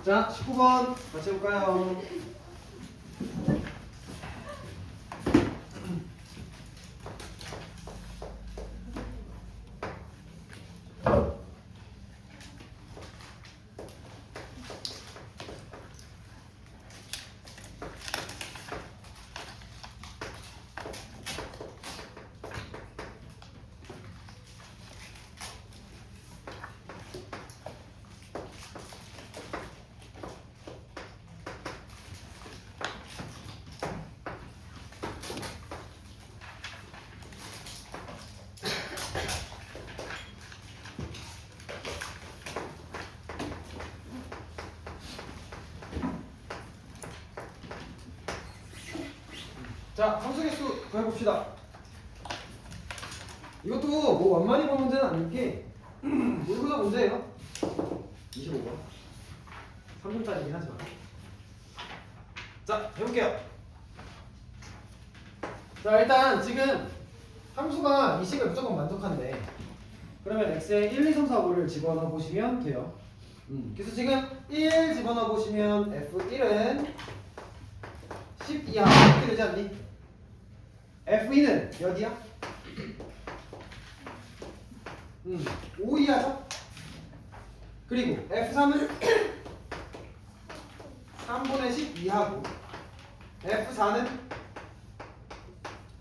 자, 19번 같이 해볼까요? 자, 함수개수 구해봅시다. 이것도 뭐 완만히 본 문제는 아닌 게 모의고사 문제예요. 25번 3분짜리긴 하지만. 자, 해볼게요. 자, 일단 지금 함수가 이 식을 무조건 만족한대. 그러면 x에 1, 2, 3, 4, 5를 집어넣어 보시면 돼요. 그래서 지금 1 집어넣어 보시면 f1은 10 이하 이렇게 되지 않니? F2는 몇이야? 5 이하죠? 그리고 F3은 3분의 10 이하고 F4는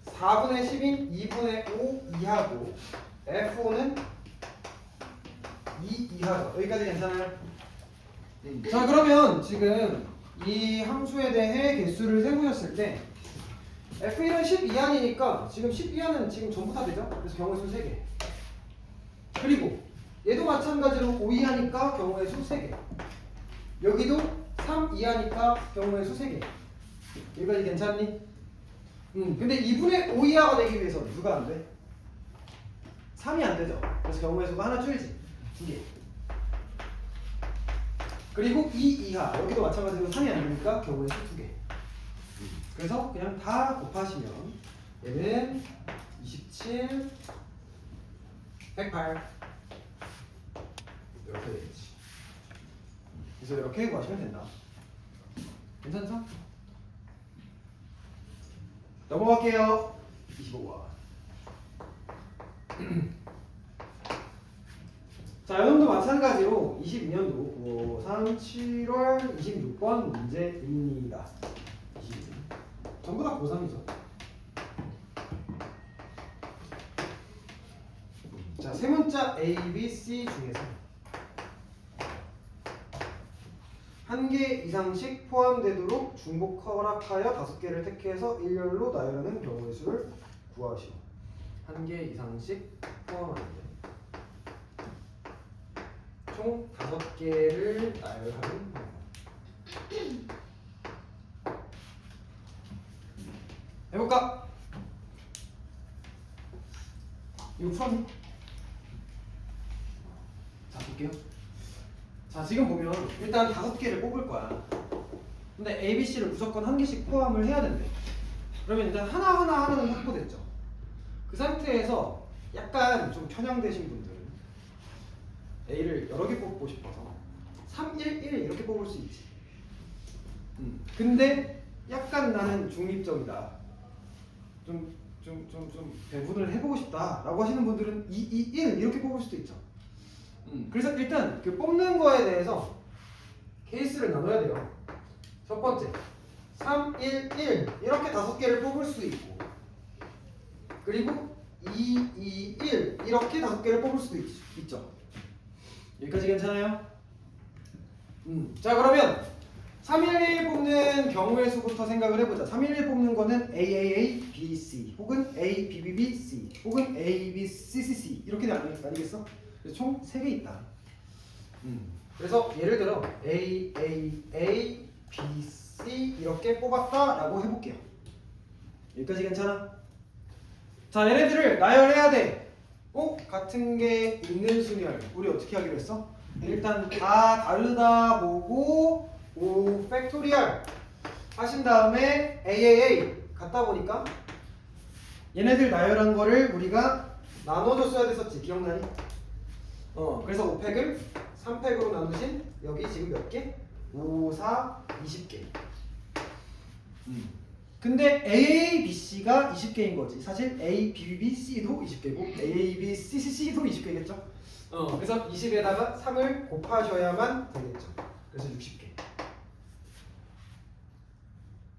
4분의 10인 2분의 5 이하고 F5는 2 이하죠. 여기까지 괜찮아요? 자, 그러면 지금 이 함수에 대해 개수를 세보셨을 때 F1은 10 이하니까 지금 10 이하는 지금 전부 다 되죠? 그래서 경우의 수 3개. 그리고 얘도 마찬가지로 5 이하니까 경우의 수 3개. 여기도 3 이하니까 경우의 수 3개. 여기까지 괜찮니? 근데 2분의 5 이하가 되기 위해서 누가 안 돼? 3이 안 되죠? 그래서 경우의 수가 하나 줄지. 2개. 그리고 2 이하. 여기도 마찬가지로 3이 안 되니까 경우의 수 2개. 그래서 그냥 다 곱하시면 얘는 27, 108 이렇게 되겠지. 그래서 이렇게 구하시면 된다. 괜찮죠? 넘어갈게요. 25번. 자, 여러분도 마찬가지로 22년도 9, 3, 7월 26번 문제입니다. 전부 다 고3이죠. 자, 세 문자 A, B, C 중에서 한 개 이상씩 포함되도록 중복 허락하여 5개를 택해서 일렬로 나열하는 경우의 수를 구하시오. 한 개 이상씩 포함하는데 총 5개를 나열하는 방법. 해볼까? 이거 풀었니? 자, 볼게요. 자, 지금 보면 일단 5개를 뽑을 거야. 근데 A, B, C를 무조건 한 개씩 포함을 해야 된대. 그러면 일단 하나는 확보됐죠. 그 상태에서 약간 좀 편향되신 분들은 A를 여러 개 뽑고 싶어서 3, 1, 1 이렇게 뽑을 수 있지. 근데 약간 나는 중립적이다. 좀 배분을 해보고 싶다라고 하시는 분들은 2, 2, 1 이렇게 뽑을 수도 있죠. 그래서 일단 그 뽑는 거에 대해서 케이스를 나눠야 돼요. 첫 번째 3, 1, 1 이렇게 5개를 뽑을 수 있고, 그리고 2, 2, 1 이렇게 5개를 뽑을 수도 있죠. 여기까지 괜찮아요? 자, 그러면 311 뽑는 경우의 수부터 생각을 해보자. 311 뽑는 거는 AAA, BC 혹은 ABBBC 혹은 ABCCC 이렇게 아니겠어? 그래서 총 3개 있다. 그래서 예를 들어 AAA, BC 이렇게 뽑았다라고 해볼게요. 여기까지 괜찮아? 자, 얘네들을 나열해야 돼. 같은 게 있는 순열 우리 어떻게 하기로 했어? 일단 다 다르다 보고 5 팩토리얼 하신 다음에 AAA 갖다 보니까 얘네들 나열한 거를 우리가 나눠줬어야 됐었지. 기억나니? 그래서 5팩을 3팩으로 나누신 여기 지금 몇 개? 5, 4, 20개. 근데 A, B, C가 20개인 거지. 사실 A, B, B, C도 20개고 A, B, C, C도 20개겠죠. 그래서 20에다가 3을 곱하셔야만 되겠죠. 그래서 60개.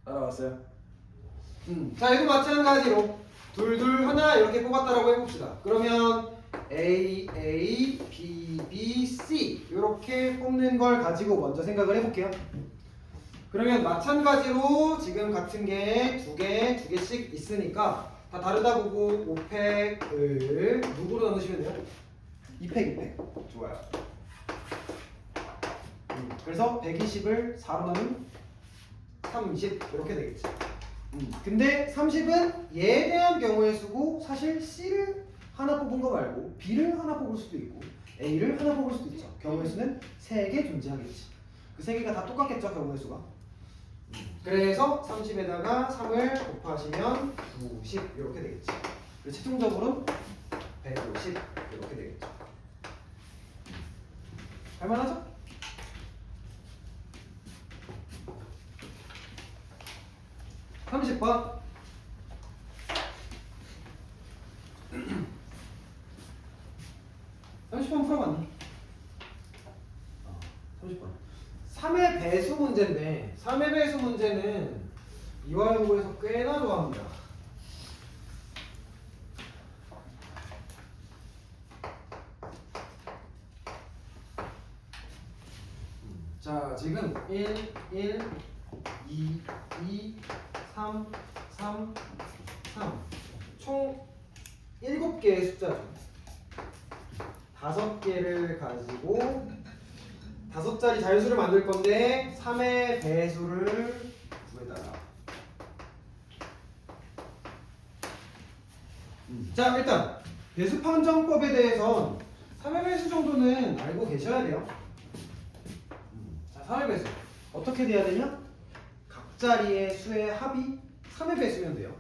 따라왔어요? 자, 이거 마찬가지로 둘둘 하나 이렇게 뽑았다라고 해봅시다. 그러면 A, A, B, B, C 이렇게 뽑는 걸 가지고 먼저 생각을 해볼게요. 그러면 마찬가지로 지금 같은 게 두 개씩 있으니까 다 다르다 보고 5팩을 누구로 나누시면 돼요? 2팩. 좋아요. 그래서 120을 4로 나누면 30 이렇게 되겠지. 근데 30은 얘에 대한 경우의 수고 사실 C를 하나 뽑은 거 말고 B를 하나 뽑을 수도 있고 A를 하나 뽑을 수도 있죠. 경우의 수는 3개 존재하겠지. 그 3개가 다 똑같겠죠, 경우의 수가. 그래서 30에다가 3을 곱하시면 90 이렇게 되겠지. 그래서 최종적으로 150 이렇게 되겠죠. 할만하죠? 번 30번 풀어봤니? 30번 3의 배수 문제인데 3의 배수 문제는 이화여고에서 꽤나 좋아합니다. 자, 지금 1, 2, 3, 3, 3 총 7개의 숫자죠. 5개를 가지고 5자리 자연수를 만들 건데 3의 배수를 구해달라. 자, 일단 배수 판정법에 대해선 3의 배수 정도는 알고 계셔야 돼요. 자, 3의 배수 어떻게 돼야 되냐? 각 자리의 수의 합이 3의 배수면 돼요.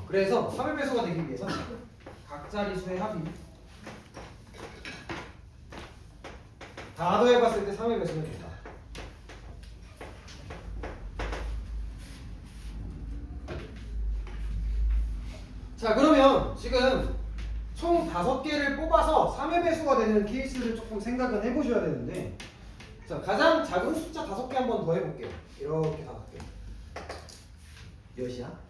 그래서 3의 배수가 되기 위해서는 각 자리 수의 합이 다 더해봤을 때 3의 배수면 된다. 자, 그러면 지금 총 5개를 뽑아서 3의 배수가 되는 케이스를 조금 생각은 해보셔야 되는데, 자, 가장 작은 숫자 5개 한번 더 해볼게요. 이렇게 5개. 몇이야?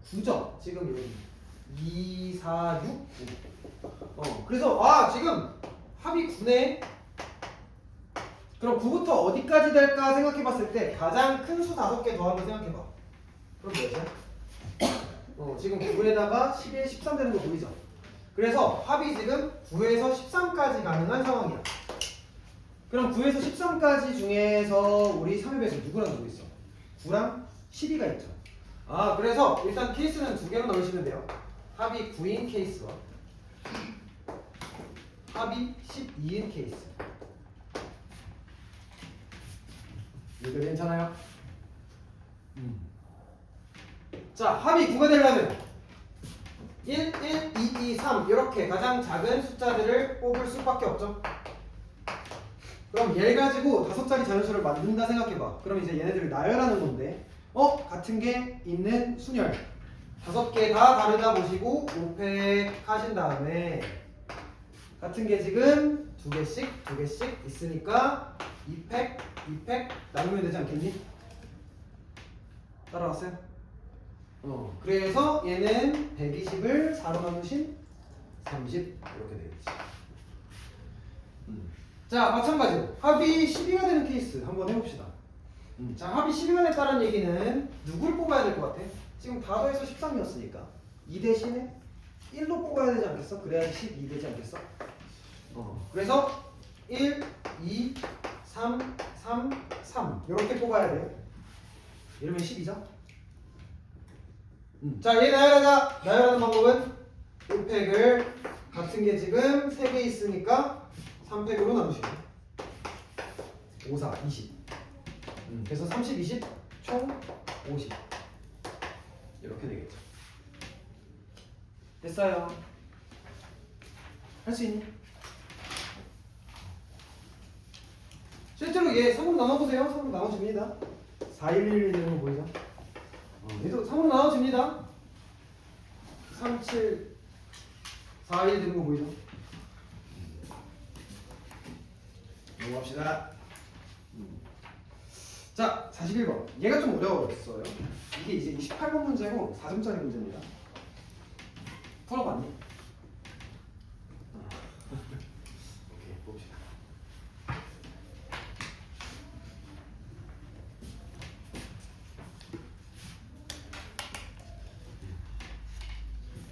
9죠? 지금 여기 2, 4, 6, 9. 그래서 지금 합이 9네. 그럼 9부터 어디까지 될까 생각해봤을 때 가장 큰 수 5개 더한 거 생각해봐. 그럼 몇이야? 지금 9에다가 11, 13 되는 거 보이죠? 그래서 합이 지금 9에서 13까지 가능한 상황이야. 그럼 9에서 13까지 중에서 우리 3의 배수 누구랑 누구 있어? 9랑 12가 있죠. 그래서 일단 케이스는 2개로 넣으시면 돼요. 합이 9인 케이스와 합이 12인 케이스. 이거 괜찮아요? 자, 합이 9가 되려면 1, 1, 2, 2, 3 이렇게 가장 작은 숫자들을 뽑을 수밖에 없죠. 그럼 얘를 가지고 5자리 자연수를 만든다 생각해봐. 그럼 이제 얘네들을 나열하는 건데 같은 게 있는 순열 5개 다 다르다 보시고 5팩 하신 다음에 같은 게 지금 2개씩 있으니까 2팩 나누면 되지 않겠니? 따라왔어요? 그래서 얘는 120을 4로 나누신 30 이렇게 되겠지. 자, 마찬가지로 합이 12가 되는 케이스 한번 해봅시다. 자, 합이 12가 됐다는 얘기는 누굴 뽑아야 될 것 같아? 지금 다 더해서 13이었으니까 2 대신에 1로 뽑아야 되지 않겠어? 그래야 12 되지 않겠어? 그래서 1, 2, 3, 3, 3 이렇게 뽑아야 돼요. 이러면 10이죠? 자, 얘 나열하는 방법은 5팩을 같은 게 지금 3개 있으니까 3팩으로 나누시고 5, 4, 20 그래서 30, 20, 총 50 이렇게 되겠죠. 됐어요. 할 수 있니? 실제로 얘 3으로 나눠보세요. 3으로 나눠집니다. 4111 되는 거 보이죠? 얘도 3으로 나눠집니다. 37 41 되는 거 보이죠? 넘어갑시다. 자, 41번. 얘가 좀 어려웠어요. 이게 이제 28번 문제고 4점짜리 문제입니다. 풀어봤니? 오케이, 봅시다.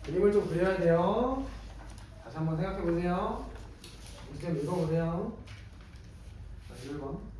그림을 좀 그려야 돼요. 다시 한번 생각해 보세요. 문제 좀 읽어보세요. 41번.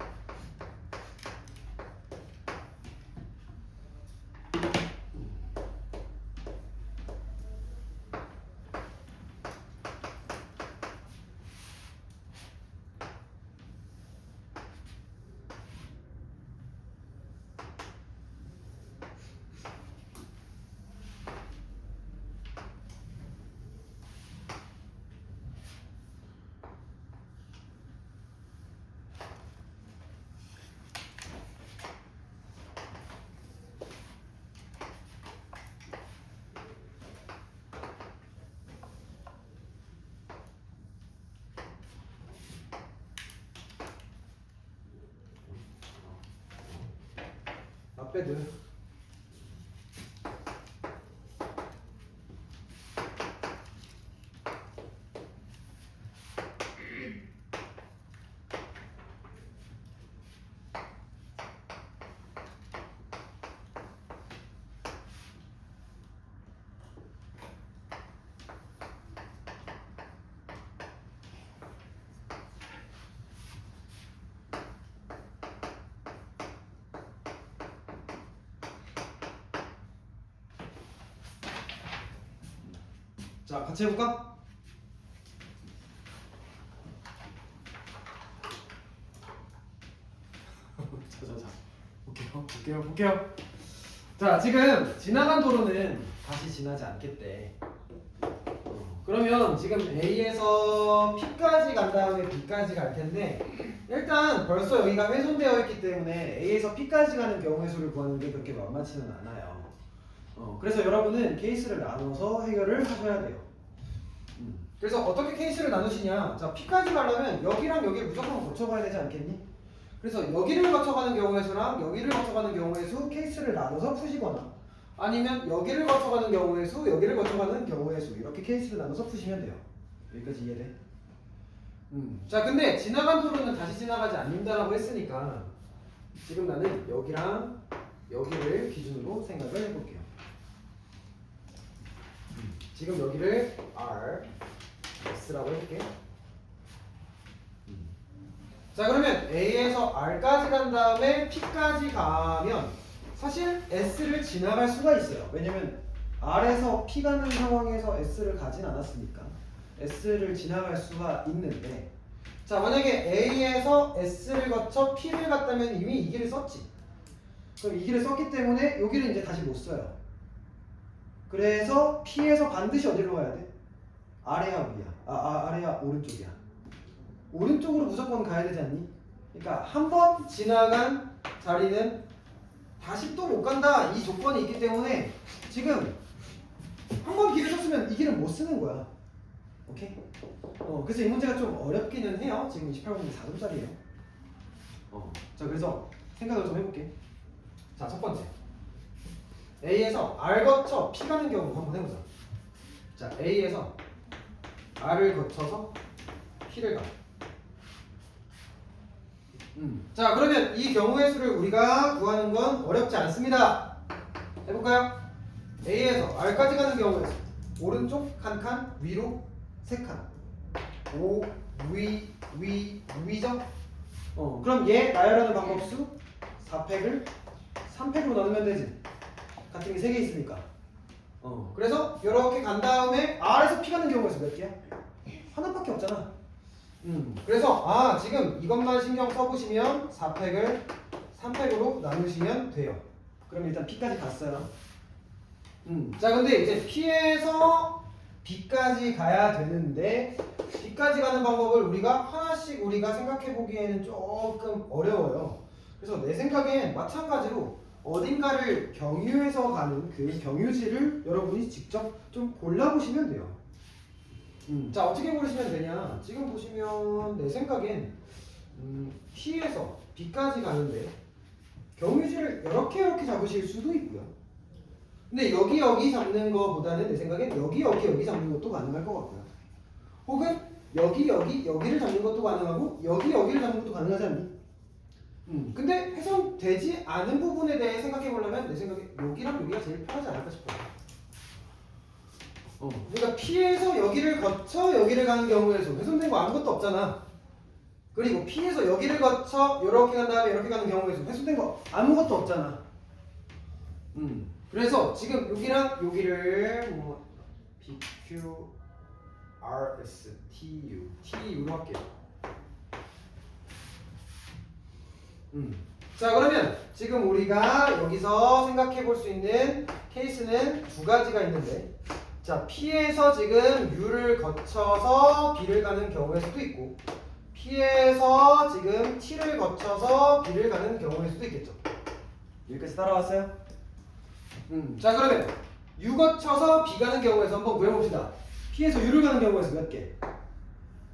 앞배드. 자, 같이 해볼까? 자. 볼게요. 자, 지금 지나간 도로는 다시 지나지 않겠대. 그러면 지금 A에서 P까지 간 다음에 B까지 갈 텐데, 일단 벌써 여기가 훼손되어 있기 때문에 A에서 P까지 가는 경우의 수를 구하는 게 그렇게 만만치는 않아요. 그래서 여러분은 케이스를 나눠서 해결을 하셔야 돼요. 그래서 어떻게 케이스를 나누시냐? 자, P까지 가려면 여기랑 여기를 무조건 거쳐가야 되지 않겠니? 그래서 여기를 거쳐가는 경우의 수랑 여기를 거쳐가는 경우의 수 케이스를 나눠서 푸시거나, 아니면 여기를 거쳐가는 경우의 수, 여기를 거쳐가는 경우의 수, 이렇게 케이스를 나눠서 푸시면 돼요. 여기까지 이해돼? 자, 근데 지나간 도로는 다시 지나가지 않는다라고 했으니까 지금 나는 여기랑 여기를 기준으로 생각을 해볼게요. 지금 여기를 R, S라고 해볼게. 자, 그러면 A에서 R까지 간 다음에 P까지 가면 사실 S를 지나갈 수가 있어요. 왜냐면 R에서 P 가는 상황에서 S를 가진 않았으니까 S를 지나갈 수가 있는데, 자, 만약에 A에서 S를 거쳐 P를 갔다면 이미 이 길을 썼지. 그럼 이 길을 썼기 때문에 여기를 이제 다시 못 써요. 그래서 P에서 반드시 어디로 가야 돼? 아래야 위야? 아래야 오른쪽이야? 오른쪽으로 무조건 가야 되지 않니? 그러니까 한 번 지나간 자리는 다시 또 못 간다, 이 조건이 있기 때문에 지금 한 번 길을 썼으면 이 길은 못 쓰는 거야. 오케이? 그래서 이 문제가 좀 어렵기는 해요. 지금 28번이 4점짜리예요. 자, 그래서 생각을 좀 해볼게. 자, 첫 번째, A에서 R 거쳐 P 가는 경우 한번 해보자. 자, A에서 R을 거쳐서 P를 가. 자, 그러면 이 경우의 수를 우리가 구하는 건 어렵지 않습니다. 해볼까요? A에서 R까지 가는 경우의 수, 오른쪽 한 칸, 위로 세 칸. 오, 위죠? 그럼 얘 나열하는 방법수 4팩을 3팩으로 나누면 되지. 같은 게 3개 있으니까. 그래서 이렇게 간 다음에 R에서 P 가는 경우가 몇 개야? 하나밖에 없잖아. 그래서 지금 이것만 신경 써보시면 4팩을 3팩으로 나누시면 돼요. 그럼 일단 P까지 갔어요. 자, 근데 이제 P에서 B까지 가야 되는데 B까지 가는 방법을 우리가 하나씩 우리가 생각해 보기에는 조금 어려워요. 그래서 내 생각엔 마찬가지로 어딘가를 경유해서 가는 그 경유지를 여러분이 직접 좀 골라보시면 돼요. 자, 어떻게 고르시면 되냐? 지금 보시면 내 생각엔 P에서 B까지 가는데 경유지를 이렇게 잡으실 수도 있고요. 근데 여기 잡는 거보다는 내 생각엔 여기 잡는 것도 가능할 것 같고요. 혹은 여기를 잡는 것도 가능하고 여기를 잡는 것도 가능하지 않니? 근데 훼손되지 않은 부분에 대해 생각해 보려면 내 생각에 여기랑 여기가 제일 편하지 않을까 싶어요. 그러니까 P에서 여기를 거쳐 여기를 가는 경우에서 훼손된 거 아무것도 없잖아. 그리고 P에서 여기를 거쳐 이렇게 간 다음에 이렇게 가는 경우에서 훼손된 거 아무것도 없잖아. 그래서 지금 여기랑 여기를 뭐 PQ, RS, TU로 할게요. 자, 그러면 지금 우리가 여기서 생각해 볼 수 있는 케이스는 두 가지가 있는데, 자, P에서 지금 U를 거쳐서 B를 가는 경우일 수도 있고, P에서 지금 T를 거쳐서 B를 가는 경우일 수도 있겠죠. 여기까지 따라왔어요? 자, 그러면 U 거쳐서 B 가는 경우에서 한번 구해봅시다. P에서 U를 가는 경우에서 몇 개?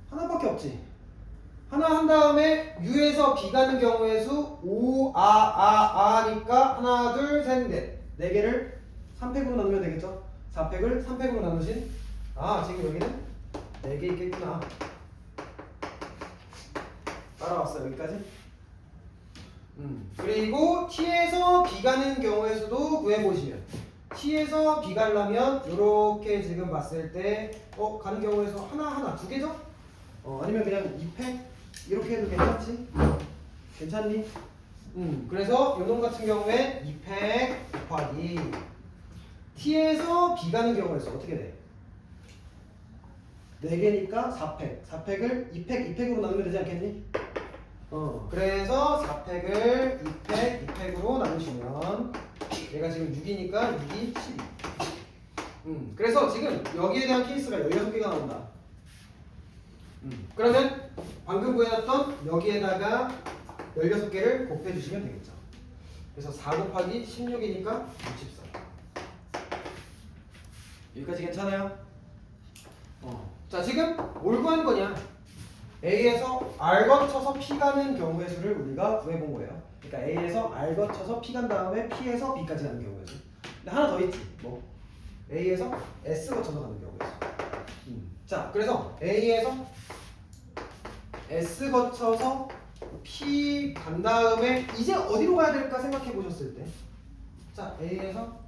하나밖에 없지. 하나 한 다음에 U에서 B 가는 경우의 수 5니까 하나, 둘, 셋, 넷. 4개를 3팩으로 나누면 되겠죠? 4팩을 3팩으로 나누신 지금 여기는 4개 있겠구나. 따라왔어요, 여기까지? 그리고 T에서 B 가는 경우의 수도 구해보시면 T에서 B 가려면 이렇게 지금 봤을 때 가는 경우에서 하나, 2개죠? 아니면 그냥 2팩? 이렇게 해도 괜찮지? 괜찮니? 그래서 요놈 같은 경우에 2팩 곱하기 T에서 B 가는 경우에서 어떻게 돼? 4개니까 4팩. 4팩을 2팩으로 나누면 되지 않겠니? 그래서 4팩을 2팩으로 나누시면 얘가 지금 6이니까 6이 12. 그래서 지금 여기에 대한 케이스가 16개가 나온다. 그러면 방금 구해놨던 여기에다가 16개를 곱해주시면 되겠죠. 그래서 4 곱하기 16이니까 64. 여기까지 괜찮아요? 자, 지금 뭘 구한 거냐? A에서 R 거쳐서 P 가는 경우의 수를 우리가 구해본 거예요. 그러니까 A에서 R 거쳐서 P 간 다음에 P에서 B까지 가는 경우의 수. 근데 하나 더 있지. 뭐? A에서 S 거쳐서 가는 경우의 수. 자, 그래서 A에서 S 거쳐서 P 간 다음에 이제 어디로 가야 될까 생각해 보셨을 때, 자, A에서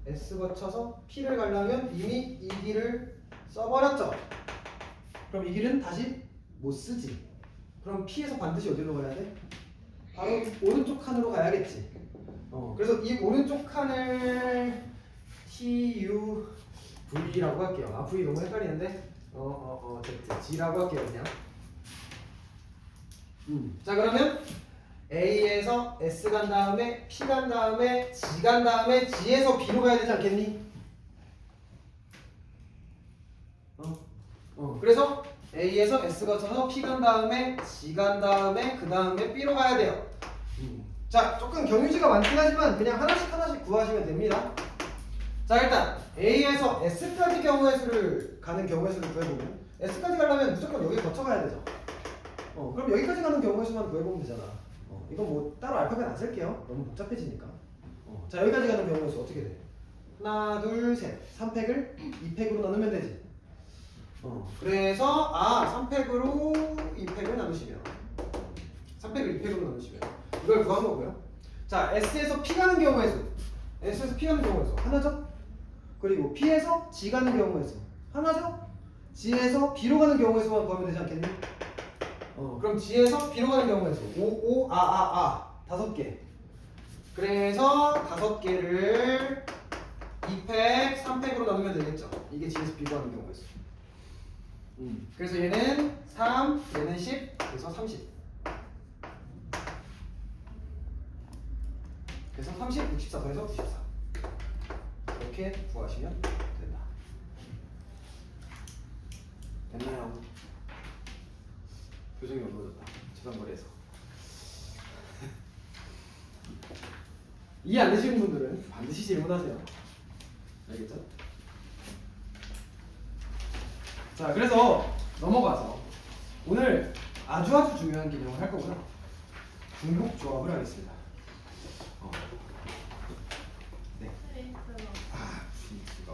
S 거쳐서 P를 가려면 이미 이 길을 써버렸죠. 그럼 이 길은 다시 못 쓰지. 그럼 P에서 반드시 어디로 가야 돼? 바로 오른쪽 칸으로 가야겠지. 그래서 이 오른쪽 칸을 TU V라고 할게요. V 너무 헷갈리는데 G라고 할게요, 그냥. 자, 그러면 A에서 S 간 다음에 P 간 다음에 G 간 다음에 G에서 B로 가야 되지 않겠니? 그래서 A에서 S 거쳐서 P 간 다음에 G 간 다음에 그 다음에 B로 가야 돼요. 자, 조금 경유지가 많긴 하지만 그냥 하나씩 구하시면 됩니다. 자, 일단 A에서 S까지 경우의 수를 가는 경우의 수를 구해보면 S까지 가려면 무조건 여기 거쳐가야 되죠. 그럼 여기까지 가는 경우의 수만 구해보면 되잖아. 이건 뭐 따로 알파벳 안 쓸게요. 너무 복잡해지니까. 자, 여기까지 가는 경우의 수 어떻게 돼? 하나, 둘, 셋. 3팩을 2팩으로 나누면 되지. 그래서 3팩으로 2팩을 나누시면 3팩을 2팩으로 나누시면 이걸 구한 거고요. 자, S에서 P 가는 경우의 수. S에서 P 가는 경우의 수 하나죠? 그리고 P에서 G 가는 경우의 수 하나죠? G에서 B로 가는 경우의 수만 구하면 되지 않겠니? 그럼 G에서 B로 가는 경우의 수 5개. 그래서 5개를 2팩, 3팩으로 나누면 되겠죠. 이게 G에서 B로 가는 경우의 수. 그래서 얘는 3, 얘는 10, 그래서 30. 그래서 30, 64 더해서 94. 이렇게 구하시면 된다. 됐나요? 표정이 어두워졌다. 최상거리에서. 이해 안 되시는 분들은 반드시 질문하세요. 알겠죠? 자, 그래서 넘어가서 오늘 아주 중요한 개념을 할 거고요. 중복 조합을 하겠습니다. 네. 아, 진짜.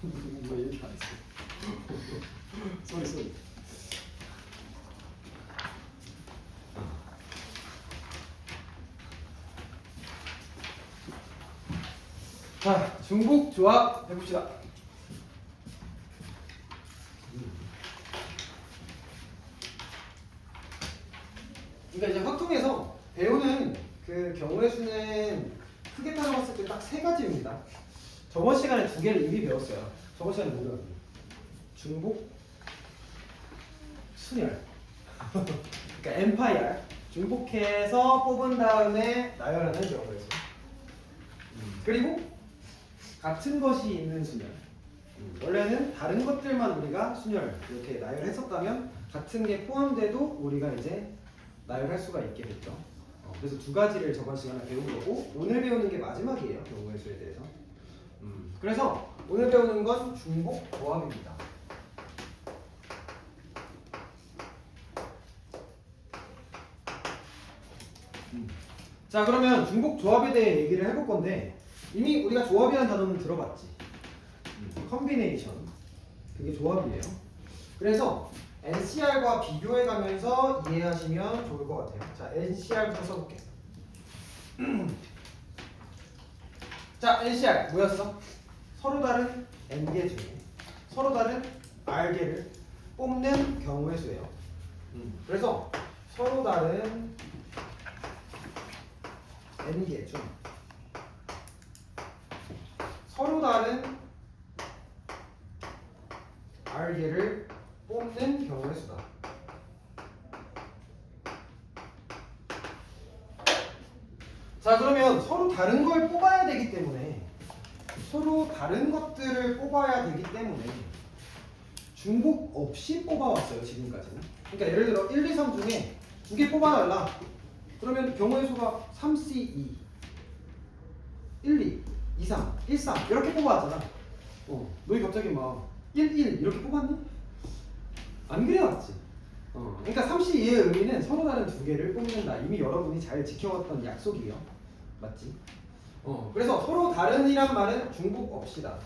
뭐 얘기 안 했어. 쏘리. 자, 중복 조합 해봅시다. 그러니까 이제 확통에서 배우는 그 경우의 수는 크게 따져봤을 때 딱 세 가지입니다. 저번 시간에 두 개를 이미 배웠어요. 저번 시간에 뭐 배웠니? 중복, 순열. 그러니까 엠파이어. 중복해서 뽑은 다음에 나열하는 경우의 수. 그리고 같은 것이 있는 순열. 원래는 다른 것들만 우리가 순열 이렇게 나열했었다면 같은 게 포함돼도 우리가 이제 나열할 수가 있게 됐죠. 그래서 두 가지를 저번 시간에 배운 거고 오늘 배우는 게 마지막이에요. 경우의 수에 대해서. 그래서 오늘 배우는 건 중복 조합입니다. 자, 그러면 중복 조합에 대해 얘기를 해볼 건데 이미 우리가 조합이라는 단어는 들어봤지. 컨비네이션. 그게 조합이에요. 그래서 NCR과 비교해 가면서 이해하시면 좋을 것 같아요. 자, NCR부터 써볼게. 자, NCR 뭐였어? 서로 다른 N개 중에 서로 다른 R개를 뽑는 경우의 수예요. 그래서 서로 다른 N개 중 서로 다른 R개를 뽑는 경우의 수다. 자, 그러면 서로 다른 걸 뽑아야 되기 때문에 서로 다른 것들을 뽑아야 되기 때문에 중복 없이 뽑아왔어요. 지금까지는. 그러니까 예를 들어 1, 2, 3 중에 두 개 뽑아달라. 그러면 경우의 수가 3C2 1, 2, 2, 3, 1, 3 이렇게 뽑아왔잖아. 너희 갑자기 막 1, 1 이렇게 뽑았니? 안 그래왔지. 그러니까 3C2의 의미는 서로 다른 두 개를 뽑는다. 이미 여러분이 잘 지켜왔던 약속이에요. 맞지? 그래서 서로 다른이란 말은 중복 없이다.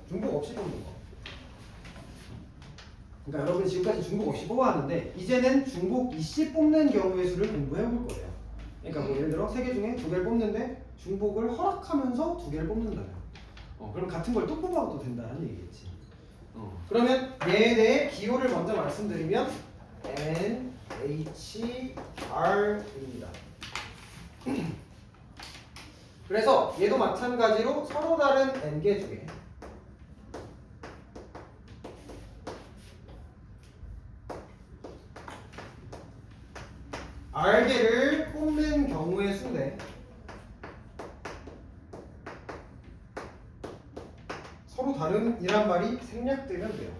중복 없이 뽑는 거. 그러니까 여러분 지금까지 중복 없이 뽑아왔는데 이제는 중복 이씨 뽑는 경우의 수를 공부해 볼 거예요. 그러니까 뭐 예를 들어 3개 중에 2개를 뽑는데 중복을 허락하면서 2개를 뽑는다면 그럼 같은 걸 또 뽑아도 된다는 얘기겠지. 그러면 얘에 대해 기호를 먼저 말씀드리면 N, H, R입니다. 그래서 얘도 마찬가지로 서로 다른 N개 중에 R개를 뽑는 경우의 수인데 서로 다른이란 말이 생략되면 돼요.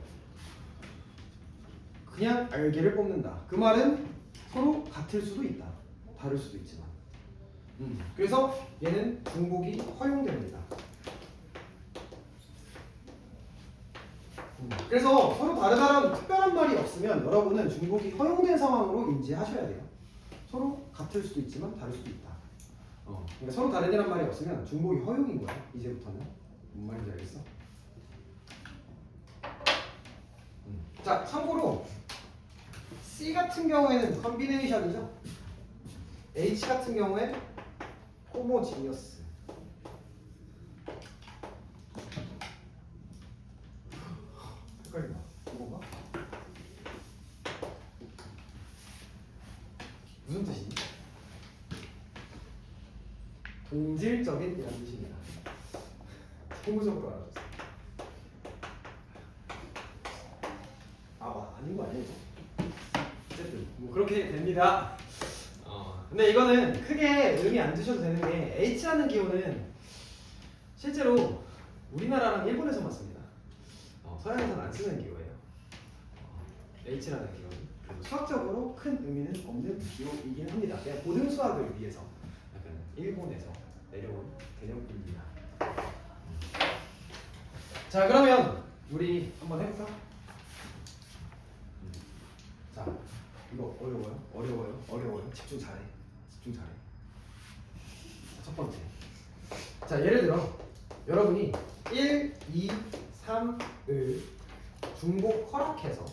그냥 R개를 뽑는다. 그 말은 서로 같을 수도 있다. 다를 수도 있지만. 그래서 얘는 중복이 허용됩니다. 그래서 서로 다르다는 특별한 말이 없으면 여러분은 중복이 허용된 상황으로 인지하셔야 돼요. 서로 같을 수도 있지만 다를 수도 있다. 그러니까 서로 다르다는 말이 없으면 중복이 허용인 거야. 이제부터는. 뭔 말인지 알겠어? 자, 참고로 C 같은 경우에는 컨비네이션이죠. H 같은 경우에 호모지니어스. 헷갈린다. 이건가? 무슨 뜻이니? 동질적인 이라는 뜻입니다. 세부적으로 알아줬어요. 아닌 거 아니에요? 어쨌든 뭐 그렇게 됩니다. 근데 이거는 크게 의미 안 두셔도 되는 게 H라는 기호는 실제로 우리나라랑 일본에서만 씁니다. 서양에서는 안 쓰는 기호예요. H라는 기호는. 그래도 수학적으로 큰 의미는 없는 기호이긴 합니다. 그냥 고등 수학을 위해서 약간 일본에서 내려온 개념입니다. 자, 그러면 우리 한번 해볼까? 자, 이거 어려워요. 집중 잘해. 자, 첫 번째. 자, 예를 들어 여러분이 1, 2, 3을 중복 허락해서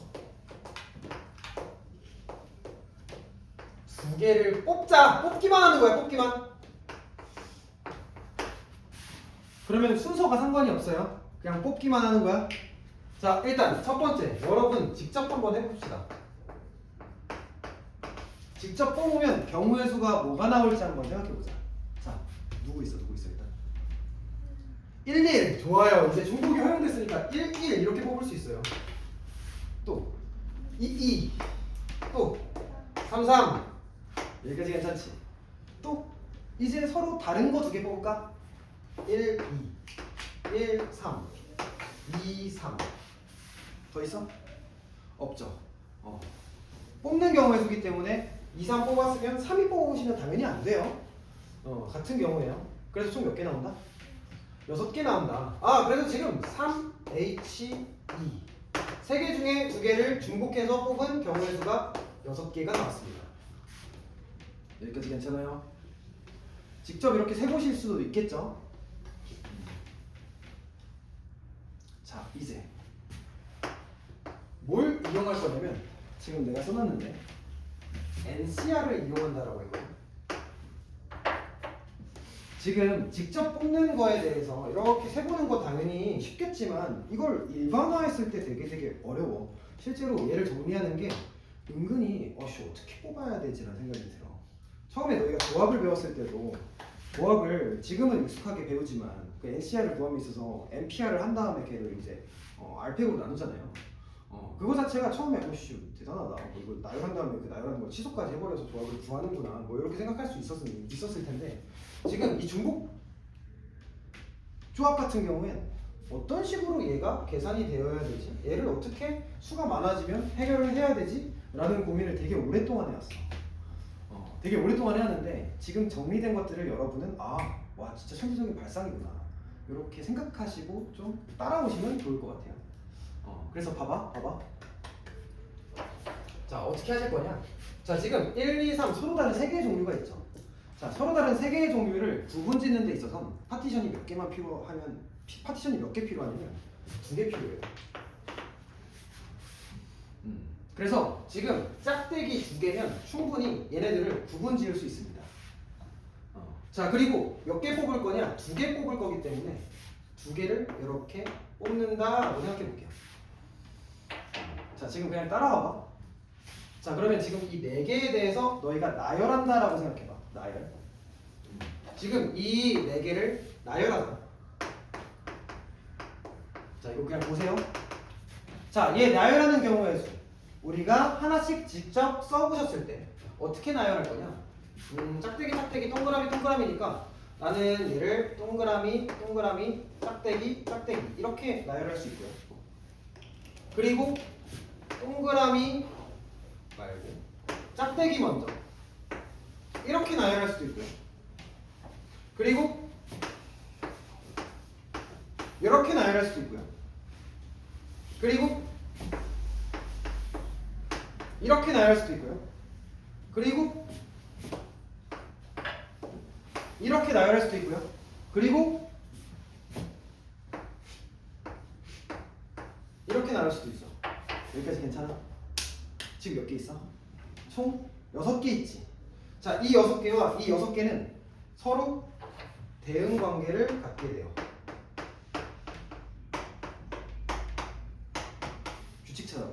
두 개를 뽑기만 하는 거야. 뽑기만. 그러면 순서가 상관이 없어요. 그냥 뽑기만 하는 거야. 자, 일단 첫 번째, 여러분 직접 한번 해봅시다. 직접 뽑으면 경우의 수가 뭐가 나올지 한번 생각해보자. 자, 누구 있어 일단. 1, 1 좋아요. 이제 중복이 허용됐으니까 1, 1 이렇게 뽑을 수 있어요. 또 2, 2 또 3, 3 여기까지 괜찮지? 또 이제 서로 다른 거 두 개 뽑을까? 1, 2 1, 3 2, 3 더 있어? 없죠. 뽑는 경우의 수기 때문에 2, 3 뽑았으면 3이 뽑으시면 당연히 안 돼요. 같은 경우예요. 그래서 총 몇 개 나온다? 6개 나온다. 그래서 지금 3, H, 2 3개 중에 2개를 중복해서 뽑은 경우의 수가 6개가 나왔습니다. 여기까지 괜찮아요? 직접 이렇게 세보실 수도 있겠죠? 자, 이제 뭘 이용할 거냐면 지금 내가 써놨는데 NCR을 이용한다라고 했거든요. 지금 직접 뽑는 거에 대해서 이렇게 세보는 거 당연히 쉽겠지만 이걸 일반화했을 때 되게 어려워. 실제로 얘를 정리하는 게 은근히 어떻게 뽑아야 되지라는 생각이 들어. 처음에 너희가 조합을 배웠을 때도 조합을 지금은 익숙하게 배우지만 그 NCR을 구함에 있어서 NPR을 한 다음에 걔를 이제 RPE로 나누잖아요. 그거 자체가 처음에 대단하다. 이거 나열한 다음에 그 나열하는 거 취소까지 해버려서 조합을 구하는구나. 뭐 이렇게 생각할 수 있었을 텐데 지금 이 중복 조합 같은 경우엔 어떤 식으로 얘가 계산이 되어야 되지? 얘를 어떻게 수가 많아지면 해결을 해야 되지? 라는 고민을 되게 오랫동안 해왔어. 되게 오랫동안 해왔는데 지금 정리된 것들을 여러분은 와 진짜 천재적인 발상이구나 이렇게 생각하시고 좀 따라오시면 좋을 것 같아요. 그래서 봐봐. 자, 어떻게 하실 거냐? 자, 지금 1, 2, 3 서로 다른 3개의 종류가 있죠. 자, 서로 다른 3개의 종류를 구분 짓는 데 있어서 파티션이 몇 개 필요하냐면 2개 필요해요. 그래서 지금 짝대기 2개면 충분히 얘네들을 구분 지을 수 있습니다. 자, 그리고 몇 개 뽑을 거냐? 2개 뽑을 거기 때문에 2개를 이렇게 뽑는다라고 생각해 볼게요. 자, 지금 그냥 따라와봐. 자, 그러면 지금 이 4개에 대해서 너희가 나열한다라고 생각해봐. 나열. 지금 이 4개를 나열하자. 자, 이거 그냥 보세요. 자, 얘 나열하는 경우의 수. 우리가 하나씩 직접 써보셨을 때 어떻게 나열할 거냐? 짝대기 동그라미니까 나는 얘를 동그라미 짝대기 이렇게 나열할 수 있고요. 그리고 동그라미 말고 짝대기 먼저 이렇게 나열할 수도 있고요. 그리고 이렇게 나열할 수도 있고요. 그리고 이렇게 나열할 수도 있고요. 그리고 이렇게 나열할 수도 있고요. 그리고 이렇게 나열 수도 있어. 여기까지 괜찮아? 지금 몇 개 있어? 총 6개 있지. 자, 이 6개와 이 6개는 서로 대응 관계를 갖게 돼요. 규칙 찾아봐.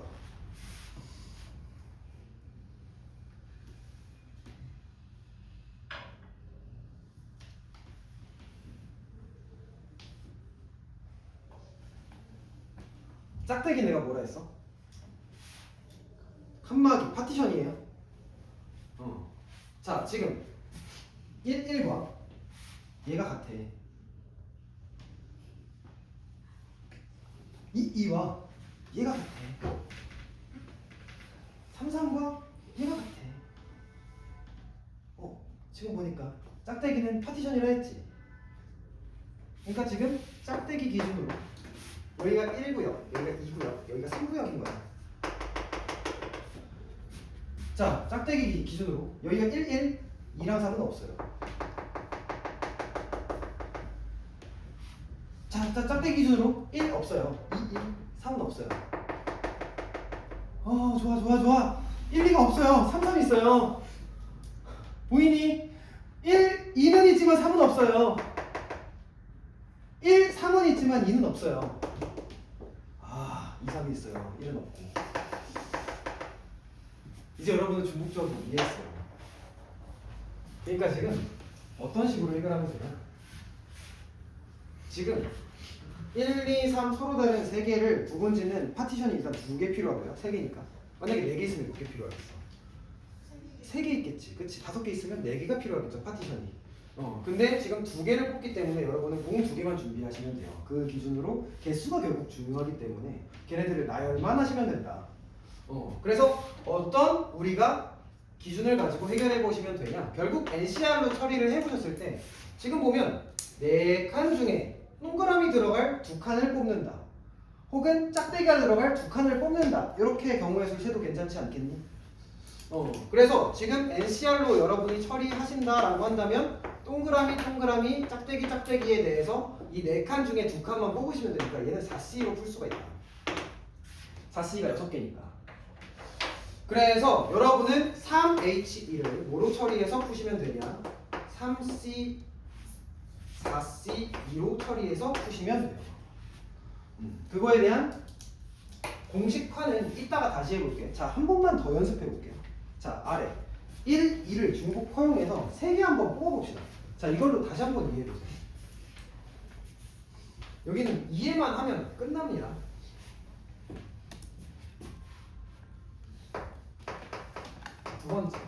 짝대기 내가 뭐라 했어? 칸막이 파티션이에요. 자, 지금 1과 얘가 같아. 2와 얘가 같아. 3, 3과 얘가 같아. 지금 보니까 짝대기는 파티션이라 했지. 그러니까 지금 짝대기 기준으로 여기가 1구역, 여기가 2구역, 여기가 3구역인 거야. 자, 짝대기 기준으로 여기가 1, 1, 2랑 3은 없어요. 자, 짝대기 기준으로 1 없어요. 2, 1, 3은 없어요. 좋아, 좋아, 좋아. 1, 2가 없어요. 3, 3 있어요. 보이니? 1, 2는 있지만 3은 없어요. 1, 3은 있지만 2는 없어요. 2, 3이 있어요. 1은 없고. 이제 여러분은 중국적으로 이해했어요. 그러니까 지금 어떤 식으로 해결하면 되냐? 지금 1, 2, 3 서로 다른 3개를 구분짓는 파티션이 일단 2개 필요하고요. 3개니까. 만약에 4개 있으면 몇 개 필요하겠어? 3개 있겠지. 그치? 5개 있으면 4개가 필요하겠죠. 파티션이. 근데 지금 2개를 뽑기 때문에 여러분은 공 2개만 준비하시면 돼요. 그 기준으로 개수가 결국 중요하기 때문에 걔네들을 나열만 하시면 된다. 그래서 어떤 우리가 기준을 가지고 해결해 보시면 되냐? 결국 NCR로 처리를 해보셨을 때 지금 보면 4칸 중에 동그라미 들어갈 2칸을 뽑는다. 혹은 짝대기가 들어갈 2칸을 뽑는다. 이렇게 경우의 수 세도 괜찮지 않겠니? 그래서 지금 NCR로 여러분이 처리하신다라고 한다면 동그라미, 짝대기에 대해서 이 4칸 중에 2칸만 뽑으시면 되니까 얘는 4C로 풀 수가 있다. 4C가 6개니까. 그래서 여러분은 3H1을 뭐로 처리해서 푸시면 되냐? 3C, 4C, 2로 처리해서 푸시면 돼요. 그거에 대한 공식화는 이따가 다시 해볼게. 자, 한 번만 더 연습해볼게요. 자, 아래 1, 2를 중복 허용해서 3개 한번 뽑아봅시다. 자, 이걸로 다시 한번 이해해보세요. 여기는 이해만 하면 끝납니다. 두 번째.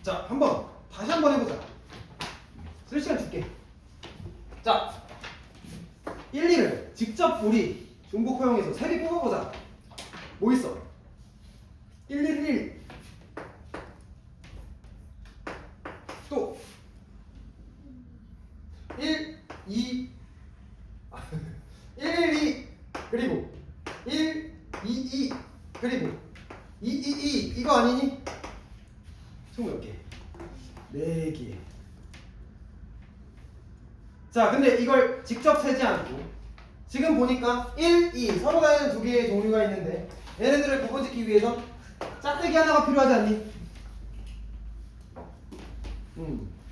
자, 다시 한번 해보자. 쓸 시간 줄게. 자, 1, 2를 직접 우리 중복 허용해서 3개 뽑아보자. 뭐 있어? 1, 1, 1. 또 1, 2. 1, 1, 2. 그리고 1, 2, 2. 그리고 2, 2, 2. 이거 아니니? 총 몇 개? 4개. 자, 근데 이걸 직접 세지 않고 지금 보니까 1, 2 서로 다른 2개의 종류가 있는데 얘네들을 구분짓기 위해서 짝대기 하나가 필요하지 않니?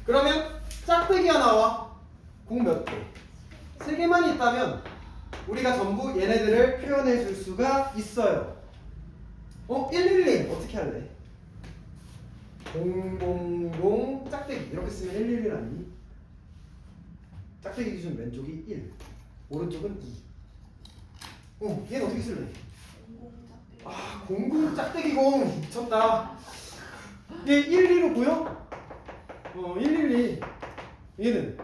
그러면 짝대기 하나와 공 몇 개? 3개만 있다면 우리가 전부 얘네들을 표현해 줄 수가 있어요. 111 어떻게 할래? 000 짝대기 이렇게 쓰면 111 아니니? 짝대기 기준 왼쪽이 1, 오른쪽은 2. 얘는 어떻게 쓸래? 00 짝대기 0 미쳤다. 얘 1, 2로 보여? 1, 2. 얘는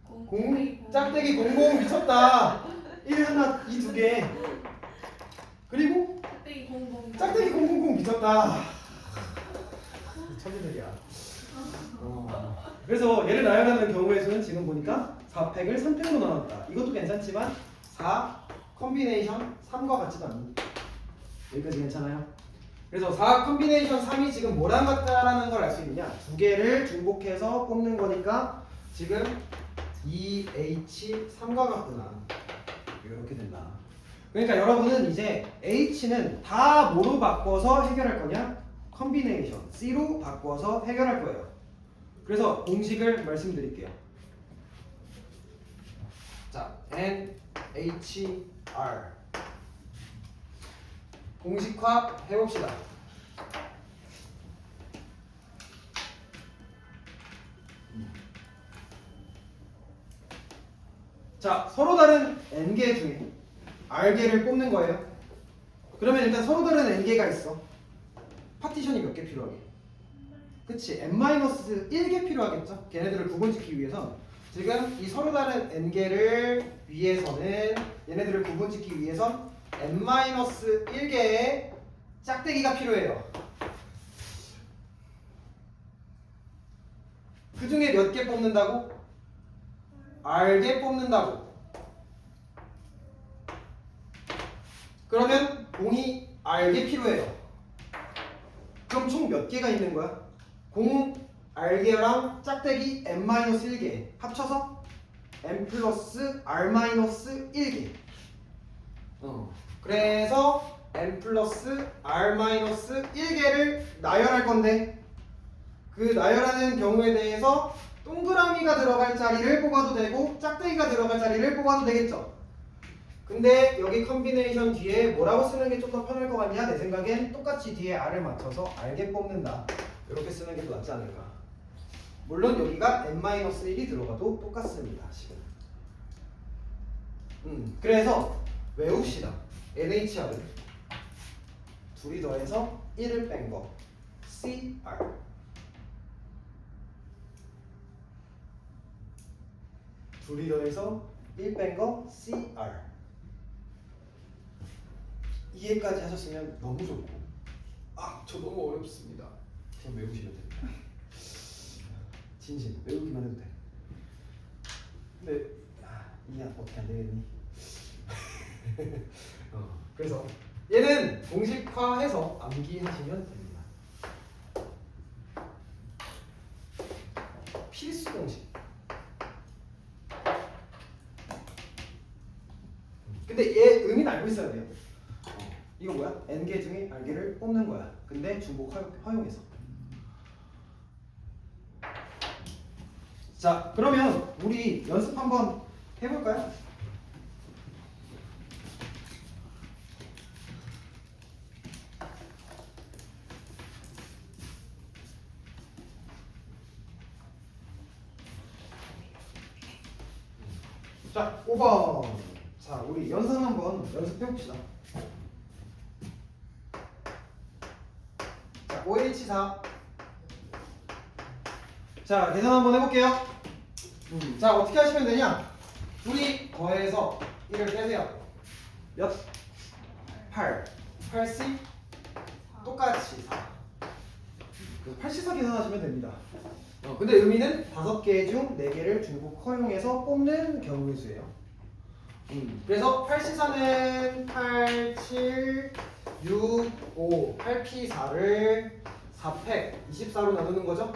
0 짝대기 00 미쳤다. 1 하나, 2 두 개. 그리고 짝대기 000 미쳤다. 천재들이야. 그래서 얘를 나열하는 경우의 수는 지금 보니까 4팩을 3팩으로 나눴다. 이것도 괜찮지만 4 컨비네이션 3과 같지도 않니? 여기까지 괜찮아요? 그래서 4 컨비네이션 3이 지금 뭐랑 같다라는 걸 알 수 있느냐? 2개를 중복해서 뽑는 거니까 지금 2H 3과 같구나. 이렇게 된다. 그러니까 여러분은 이제 H는 다 뭐로 바꿔서 해결할 거냐? 컨비네이션 C로 바꿔서 해결할 거예요. 그래서 공식을 말씀드릴게요. 자, NHR 공식화 해봅시다. 자, 서로 다른 n개 중에 r개를 뽑는 거예요. 그러면 일단 서로 다른 n개가 있어. 파티션이 몇 개 필요하게? 그치, n-1개 필요하겠죠? 걔네들을 구분짓기 위해서. 지금 이 서로 다른 n개를 위해서는, 얘네들을 구분짓기 위해선 n-1개의 짝대기가 필요해요. 그 중에 몇 개 뽑는다고? r개 뽑는다고. 그러면 공이 r개 필요해요. 그럼 총 몇 개가 있는 거야? 공 r개랑 짝대기 n-1개 합쳐서 n 플러스 r-1개. 그래서 n 플러스 r-1개를 나열할 건데, 그 나열하는 경우에 대해서 동그라미가 들어갈 자리를 뽑아도 되고 짝대기가 들어갈 자리를 뽑아도 되겠죠. 근데 여기 컨비네이션 뒤에 뭐라고 쓰는 게 좀 더 편할 것 같냐? 내 생각엔 똑같이 뒤에 r을 맞춰서 r개 뽑는다, 이렇게 쓰는 게 더 낫지 않을까. 물론 여기가 n-1이 들어가도 똑같습니다. 지금. 그래서 외웁시다. NHR을 둘이 더해서 1을 뺀 거 CR. 둘이 더해서 1 뺀 거 CR. 이해까지 하셨으면 너무 좋고, 저 너무 어렵습니다, 그냥 외우시면 됩니다. 진심 외우기만 해도 돼. 근데 이해 어떻게 안 되겠니? 그래서 얘는 공식화해서 암기하시면 됩니다. 필수 공식. 근데 얘 의미는 알고 있어야 돼요. 이거 뭐야? n개 중에 r개를 뽑는 거야. 근데 중복 허용해서. 자, 그러면 우리 연습 한번 해볼까요? 자, 5번. 자, 우리 연산 한번 연습해봅시다. 자, OH4. 자, 계산 한번 해볼게요. 자, 어떻게 하시면 되냐? 둘이 더해서 1을 빼세요. 몇? 8. 8C? 똑같이 4. 그래서 8C4 계산하시면 됩니다. 근데 의미는 5개 중 4개를 중복 허용해서 뽑는 경우의 수예요. 그래서 8C4는 8, 7, 6, 5, 8P4를 4팩 24로 나누는 거죠.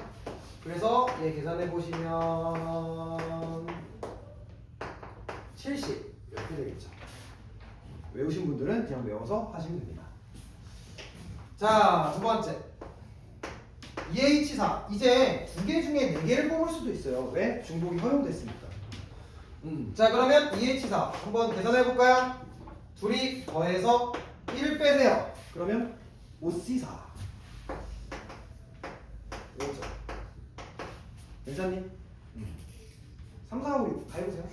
그래서 얘 계산해 보시면 70 이렇게 되겠죠. 외우신 분들은 그냥 외워서 하시면 됩니다. 자, 두 번째 2H4. 이제 2개 중에 4개를 뽑을 수도 있어요. 왜? 중복이 허용됐으니까. 자, 그러면 2H4 한번 계산해 볼까요? 둘이 더해서 1을 빼세요. 그러면 5C4. 이거죠. 괜찮니? 3, 4, 5, 6 다 해보세요.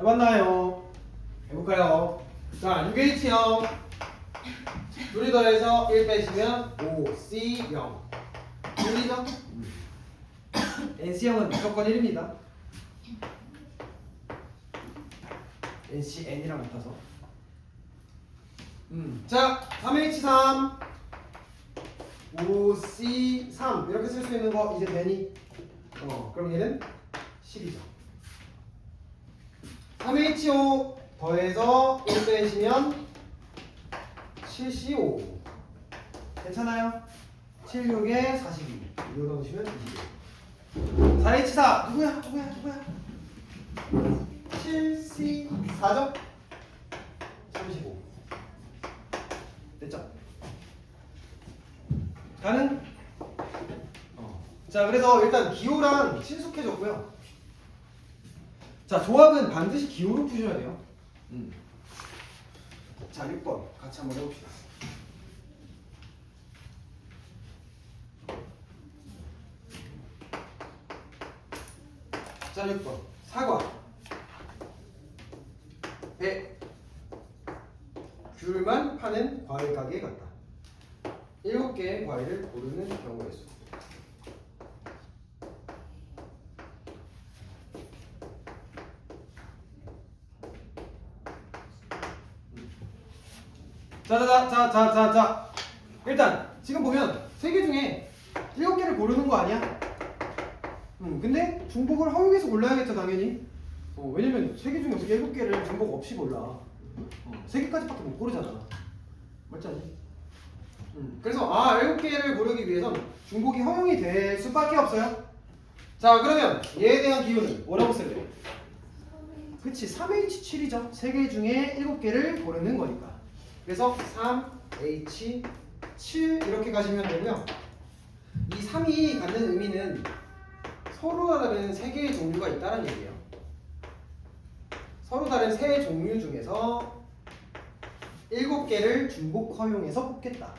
해봤나요? 해볼까요? 자, 6H형 둘이 더해서 1 빼시면 5C0 1이죠? NC형은 무조건 1입니다. NCN이랑 같아서. 자, 3H3 5C3 이렇게 쓸 수 있는 거 이제 되니? 그럼 얘는 10이죠. 3H5 더해서 1 빼시면 7C5 괜찮아요? 7, 6에 42 이거 넣으시면 22 4H4 누구야? 7C4죠? 35 됐죠? 가능? 자, 그래서 일단 기호랑 친숙해졌고요. 자, 조합은 반드시 기호로 푸셔야 돼요. 자, 6번 같이 한번 해봅시다. 자, 6번 사과, 배, 귤만 파는 과일 가게에 갔다. 7개의 과일을 고르는 경우의 수. 자. 일단 지금 보면 3개 중에 7개를 고르는 거 아니야? 근데 중복을 허용해서 골라야겠죠, 당연히. 왜냐면 3개 중에 어떻게 7개를 중복 없이 골라. 3개까지밖에 못 고르잖아. 맞지 않니? 그래서 7개를 고르기 위해선 중복이 허용이 될 수밖에 없어요. 자, 그러면 얘에 대한 기호는 뭐라고 써야 돼? 그치, 3H7이죠. 3개 중에 7개를 고르는 거니까. 그래서 3H7 이렇게 가시면 되고요. 이 3이 갖는 의미는 서로 다른 3개의 종류가 있다는 얘기예요. 서로 다른 3 종류 중에서 7개를 중복 허용해서 뽑겠다.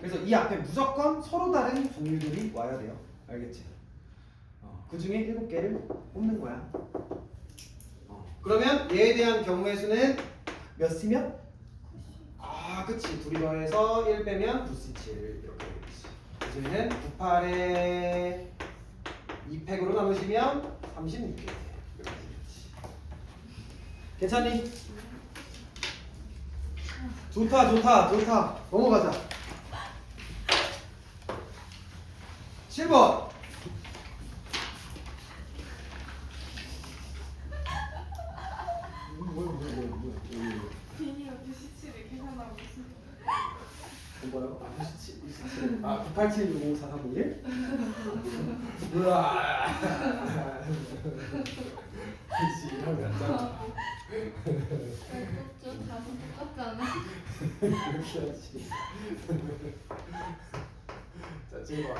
그래서 이 앞에 무조건 서로 다른 종류들이 와야 돼요. 알겠지? 그 중에 7개를 뽑는 거야. 그러면 얘에 대한 경우의 수는 몇 C면? 그치. 둘이 더해서 1 빼면 9C7 이렇게 되겠지. 그래서 얘는 98에 2팩으로 나누시면 36개 이렇게 되겠지. 괜찮니? 좋다. 넘어가자. 7번. 비니가 97을 계산하고 있어. 뭐요? 97. 987654301? 으아. 그치, 이러면 안 잖아. 좀 다들 똑같잖아. 이렇게 하지. 자, 지금 봐.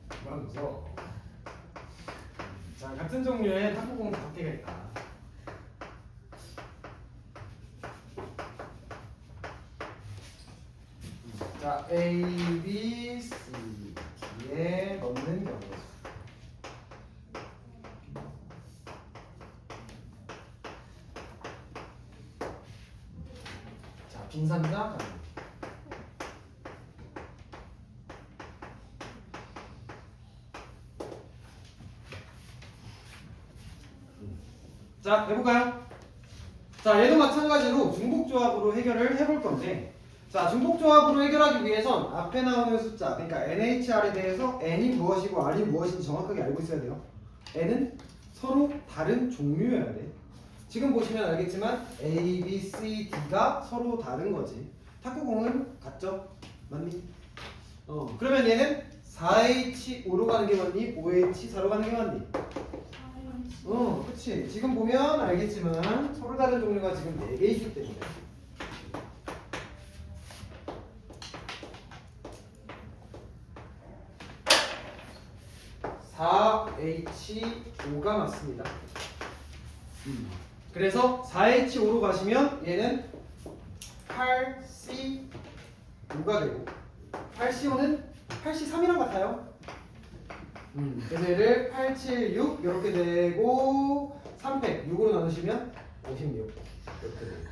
그만 웃어. 자, 같은 종류의 탁구공 5개가 있다. 자, A, B, C, D에 넣는 경우. 자, 빈산자 가능. 자, 해볼까요? 자, 얘도 마찬가지로 중복조합으로 해결을 해볼 건데, 자, 중복조합으로 해결하기 위해선 앞에 나오는 숫자, 그러니까 NHR에 대해서 N이 무엇이고 R이 무엇인지 정확하게 알고 있어야 돼요. N은 서로 다른 종류여야 돼. 지금 보시면 알겠지만 A, B, C, D가 서로 다른 거지. 탁구공은 같죠? 맞니? 그러면 얘는 4H5로 가는 게 맞니? 5H4로 가는 게 맞니? 그치. 지금 보면 알겠지만 서로 다른 종류가 지금 4개 있기 때문에. 4H5가 맞습니다. 그래서 4H5로 가시면 얘는 8C5가 되고 8C5는 8C3이랑 같아요. 그래서 얘를 8, 7, 6 이렇게 되고 3팩 6으로 나누시면 56 이렇게 되겠지.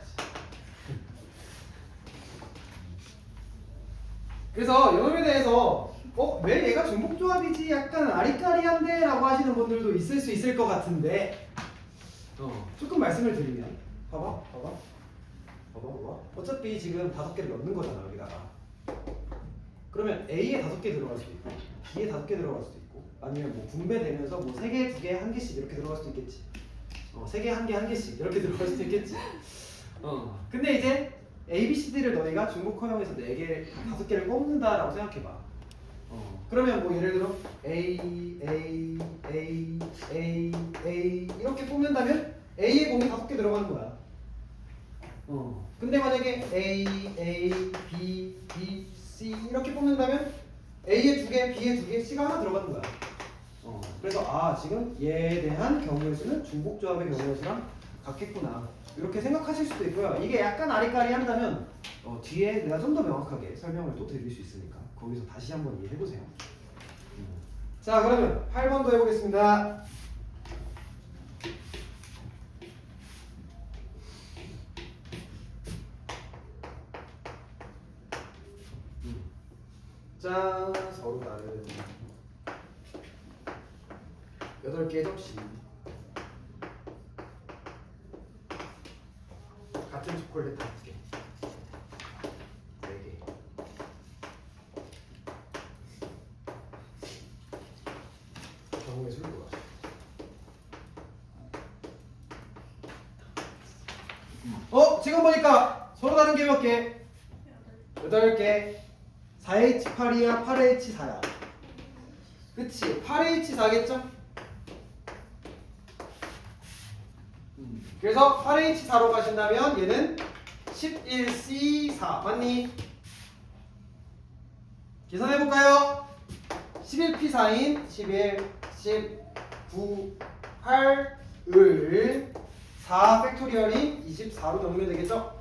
그래서 이놈에 대해서 왜 얘가 중복조합이지? 약간 아리까리한데? 라고 하시는 분들도 있을 수 있을 것 같은데 조금 말씀을 드리면 봐봐 어차피 지금 5개를 넣는 거잖아 여기다가. 그러면 A에 5개 들어갈 수도 있고 B에 5개 들어갈 수도 있고 아니면 뭐 분배되면서 뭐 3개, 2개, 1개씩 이렇게 들어갈 수도 있겠지. 3개, 1개, 1개씩 이렇게 들어갈 수도 있겠지. 근데 이제 A, B, C, D를 너희가 중복 허용해서 4개, 5개를 뽑는다라고 생각해봐. 그러면 뭐 예를 들어 A, A, A, A, A 이렇게 뽑는다면 A에 공이 5개 들어가는 거야. 근데 만약에 A, A, B, B, C 이렇게 뽑는다면 A에 2개, B에 2개, C가 하나 들어가는 거야. 그래서 지금 얘에 대한 경우의 수는 중복조합의 경우의 수랑 같겠구나 이렇게 생각하실 수도 있고요. 이게 약간 아리까리 한다면 뒤에 내가 좀 더 명확하게 설명을 또 드릴 수 있으니까 거기서 다시 한번 이해해보세요. 자 그러면 8번도 해보겠습니다. 자 서로 다른 8개의 접시 같은 초콜릿 5개 4개 경우의 수를 구하시오. 지금 보니까 서로 다른 게 몇 개? 8개 4H8이야 8H4야 그치 8H4겠죠? 그래서 8H4로 가신다면 얘는 11C4 맞니? 계산해볼까요? 11P4인 11, 10, 9, 8을 4 팩토리얼인 24로 나누면 되겠죠?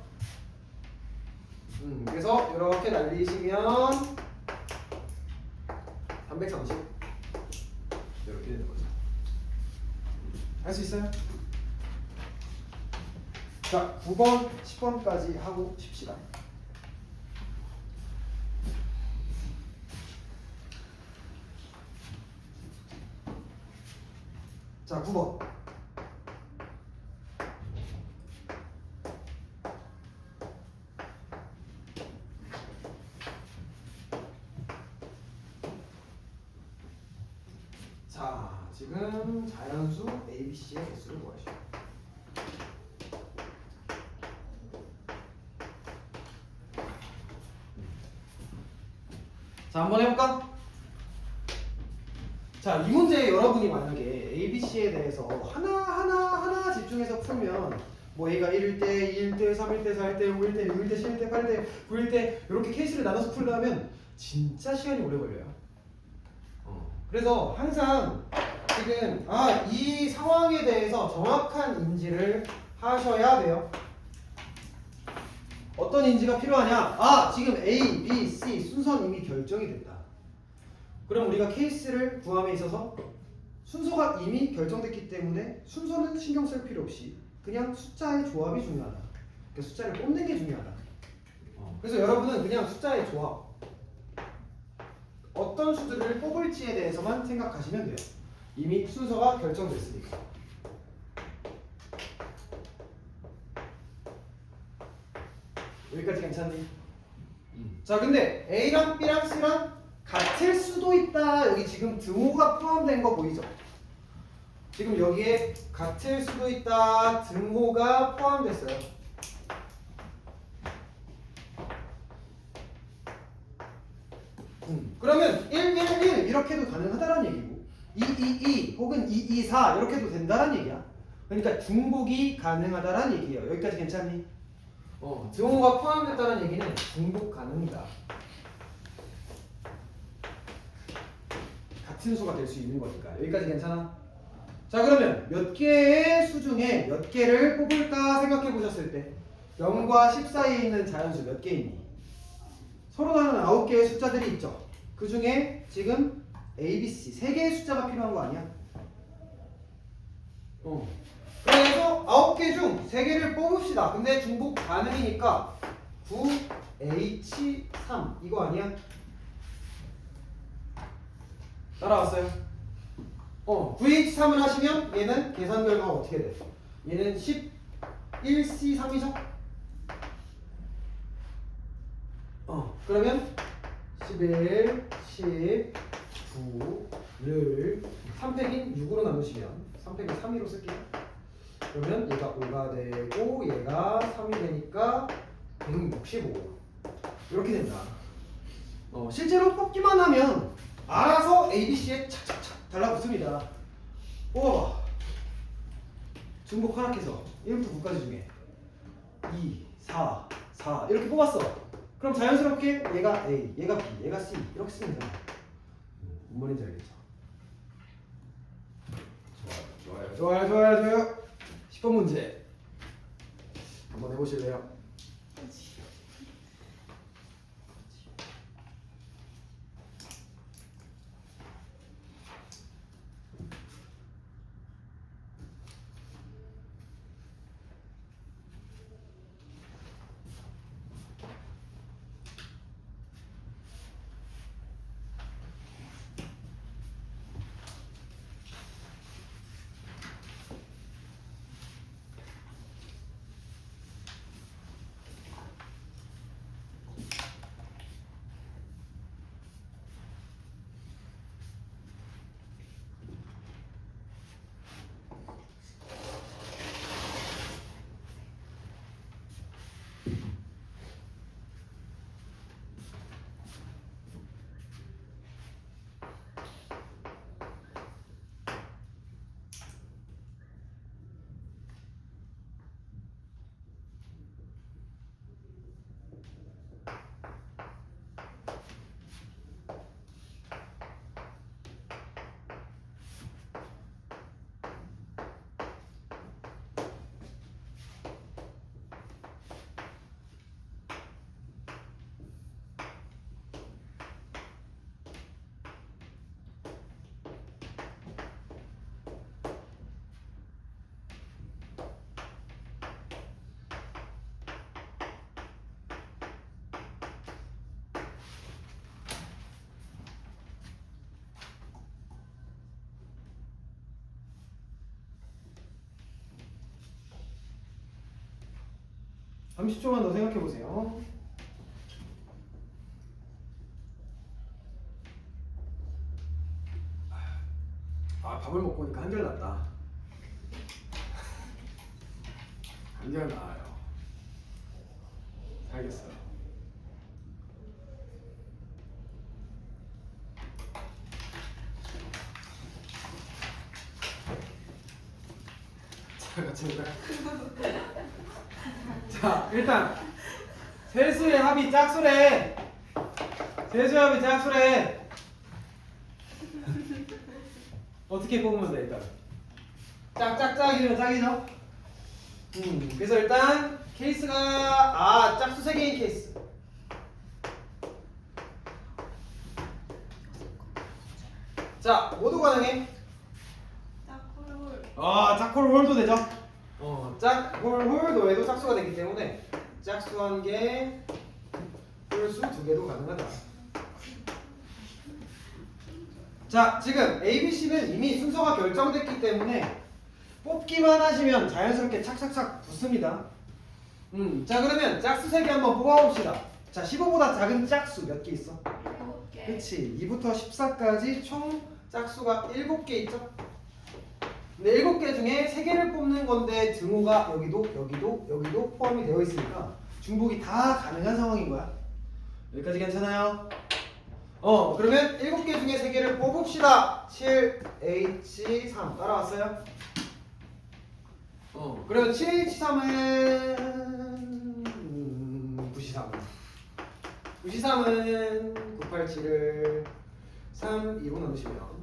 그래서 이렇게 날리시면 330 이렇게 되는 거죠. 할 수 있어요? 자, 9번, 10번까지 하고 쉽시다. 자, 9번. 자, 지금 자연수 ABC의 개수를 구하시오. 자, 한번 해볼까? 자, 이 문제 여러분이 만약에 ABC에 대해서 하나 집중해서 풀면 뭐 A가 1일 때, 2일 때, 3일 때, 4일 때, 5일 때, 6일 때, 10일 때, 8일 때, 9일 때 이렇게 케이스를 나눠서 풀려면 진짜 시간이 오래 걸려요. 그래서 항상 지금 이 상황에 대해서 정확한 인지를 하셔야 돼요. 어떤 인지가 필요하냐? 지금 A, B, C 순서는 이미 결정이 됐다. 그럼 우리가 케이스를 구함에 있어서 순서가 이미 결정됐기 때문에 순서는 신경 쓸 필요 없이 그냥 숫자의 조합이 중요하다. 그러니까 숫자를 뽑는 게 중요하다. 그래서 여러분은 그냥 숫자의 조합, 어떤 수들을 뽑을지에 대해서만 생각하시면 돼요. 이미 순서가 결정됐으니까. 여기까지 괜찮니? 자, 근데 A랑 B랑 C랑 같을 수도 있다. 여기 지금 등호가 포함된 거 보이죠? 지금 여기에 같을 수도 있다. 등호가 포함됐어요. 그러면 1, 1, 1 이렇게 해도 가능하다는 얘기고 2, 2, 2 혹은 2, 2, 4 이렇게 해도 된다는 얘기야. 그러니까 중복이 가능하다는 얘기예요. 여기까지 괜찮니? 등호가 포함됐다는 얘기는 중복 가능이다. 같은 수가 될 수 있는 거니까. 여기까지 괜찮아? 자, 그러면 몇 개의 수 중에 몇 개를 뽑을까 생각해 보셨을 때 0과 10 사이에 있는 자연수 몇 개 있니? 서로 다른 9개의 숫자들이 있죠. 그 중에 지금 A, B, C 세 개의 숫자가 필요한 거 아니야? 그래서 9개 중 3개를 뽑읍시다. 근데 중복 가능이니까 9H3 이거 아니야? 따라왔어요? 9H3을 하시면 얘는 계산 결과가 어떻게 돼? 얘는 11C3이죠? 그러면 11, 10, 9를 3팩인 6으로 나누시면 3팩을 3위로 쓸게요. 그러면 얘가 5가 되고 얘가 3이 되니까 165 이렇게 된다. 실제로 뽑기만 하면 알아서 ABC에 착착착 달라붙습니다. 뽑아봐. 중복 하락해서 1부터 9까지 중에 2, 4, 4 이렇게 뽑았어. 그럼 자연스럽게 얘가 A, 얘가 B, 얘가 C 이렇게 쓰면 되잖아. 뭔 말인지 알겠죠? 좋아요. 10번 문제 한번 해보실래요? 한 30초만 더 생각해 보세요. 밥을 먹고 오니까 한결 낫다. 한결 나아요. 알겠어요. 자, 같이 자, 일단 세수의 합이 짝수래. 세수의 합이 짝수래. 어떻게 뽑으면 돼 일단? 짝짝짝이면 짝이죠? 그래서 일단 케이스가 짝수 3개인 케이스. 자, 모두 가능해? 짝홀홀. 짝홀홀도 되죠? 짝홀홀도 해도 짝수가 되기 때문에 짝수 1개, 홀수 2개도 가능하다. 자, 지금 ABC는 이미 순서가 결정됐기 때문에 뽑기만 하시면 자연스럽게 착착착 붙습니다. 자, 그러면 짝수 3개 한번 뽑아봅시다. 자, 15보다 작은 짝수 몇 개 있어? 7개. 그치, 2부터 14까지 총 짝수가 7개 있죠? 근데 7개 중에 3개를 뽑는 건데 등호가 여기도 포함이 되어 있으니까 중복이 다 가능한 상황인 거야. 여기까지 괜찮아요? 그러면 7개 중에 3개를 뽑읍시다. 7H3 따라왔어요? 그러면 7H3은 93은 987을 3, 2로 나누시면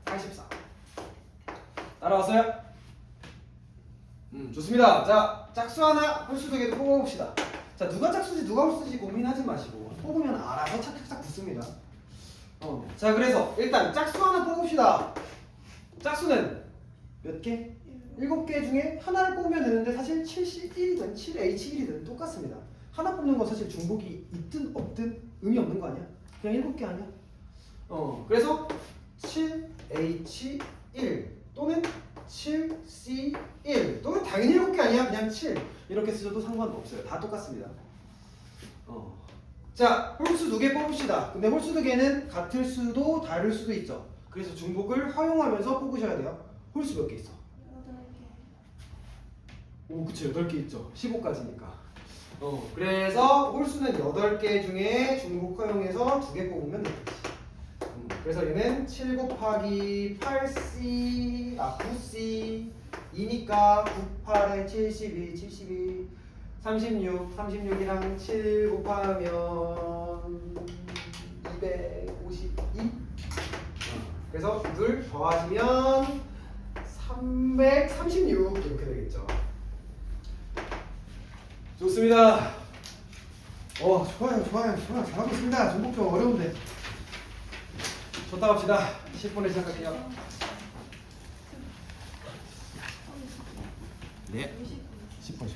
84 따라왔어요? 좋습니다. 자, 짝수 하나, 홀수 2개도 뽑아봅시다. 자, 누가 짝수지 누가 홀수지 고민하지 마시고 뽑으면 알아서 착착착 붙습니다. 자, 그래서 일단 짝수 하나 뽑읍시다. 짝수는 몇 개? 7개 중에 하나를 뽑으면 되는데 사실 7C1이든 7H1이든 똑같습니다. 하나 뽑는 건 사실 중복이 있든 없든 의미 없는 거 아니야? 그냥 7개 아니야? 그래서 7H1 또는 7C1 또는 당연히 7개 아니야? 그냥 7 이렇게 쓰셔도 상관없어요. 다 똑같습니다. 자, 홀수 2개 뽑읍시다. 근데 홀수 2개는 같을 수도 다를 수도 있죠. 그래서 중복을 허용하면서 뽑으셔야 돼요. 홀수 몇 개 있어? 8개. 오, 그치, 8개 있죠. 15까지니까. 그래서 홀수는 8개 중에 중복 허용해서 2개 뽑으면 되겠지. 그래서 얘는 7 곱하기 8C, 9C, 2니까 98에 72, 36이랑 7 곱하면 252. 그래서 둘 더하시면 336 이렇게 되겠죠. 좋습니다. 좋아요. 잘하고 있습니다. 중복 좀 어려운데. 좋다 갑시다. 10분에 시작할게요. 네. 10분.